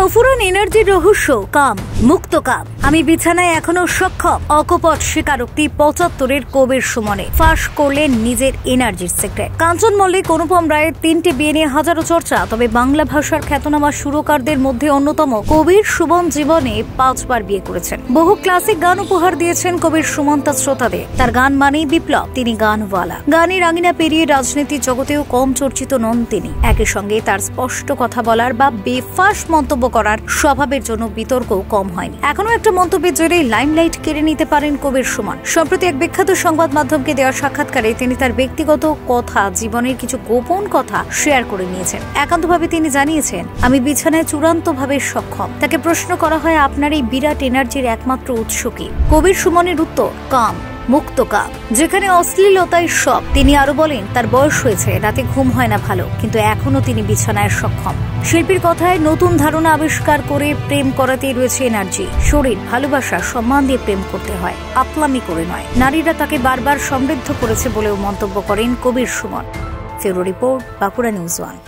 অফুরান এনার্জির রহস্য কাম, মুক্ত কাম। আমি বিছানায় এখনো সক্ষম, অকপট স্বীকারোক্তি ৭৫-এর কবির সুমনে। ফাঁস করলেন নিজের এনার্জির সিক্রেট। কাঞ্চন মল্লিক, অনুপম রায়ের ৩টে বিয়ে নিয়ে হাজারো চর্চা। তবে বাংলা ভাষার খ্যাতনামা সুরকারদের মধ্যে অন্যতম কবির সুমন জীবনে ৫বার বিয়ে করেছেন। বহু ক্লাসিক গান উপহার দিয়েছেন কবির সুমন তার শ্রোতাদের। তার গান মানেই বিপ্লব, তিনি গানওয়ালা। গানের আঙিনা পেরিয়ে রাজনীতির জগতেও কম চর্চিত নন তিনি। একই সঙ্গে তার স্পষ্ট কথা বলার বা বেফাঁস মন্তব্য করার স্বভাবের জন্য বিতর্কও কম হয়নি। এখনো একটা মন্তব্যের জেরে লাইমলাইট কেড়ে নিতে পারেন কবির সুমন। সম্প্রতি এক বিখ্যাত সংবাদ মাধ্যমকে দেওয়া সাক্ষাৎকারে তিনি তার ব্যক্তিগত কথা, জীবনের কিছু গোপন কথা শেয়ার করে নিয়েছেন। একান্তভাবে তিনি জানিয়েছেন, আমি বিছানায় চূড়ান্তভাবে সক্ষম। তাকে প্রশ্ন করা হয়, আপনার এই বিরাট এনার্জির একমাত্র উৎস কি? কবির সুমনের উত্তর, কাম, মুক্ত কাম, যেখানে অশ্লীলতায় সব। তিনি আরো বলেন, তার বয়স হয়েছে, রাতে ঘুম হয় না ভালো, কিন্তু এখনো তিনি বিছানায় সক্ষম। শিল্পীর কথায় নতুন ধারণা আবিষ্কার করে প্রেম করাতেই রয়েছে এনার্জি। শরীর, ভালোবাসা, সম্মান দিয়ে প্রেম করতে হয়, আপলামি করে নয়। নারীরা তাকে বারবার সমৃদ্ধ করেছে বলেও মন্তব্য করেন কবির সুমন। ফেরো রিপোর্ট, বাঁকুড়া নিউজ 1।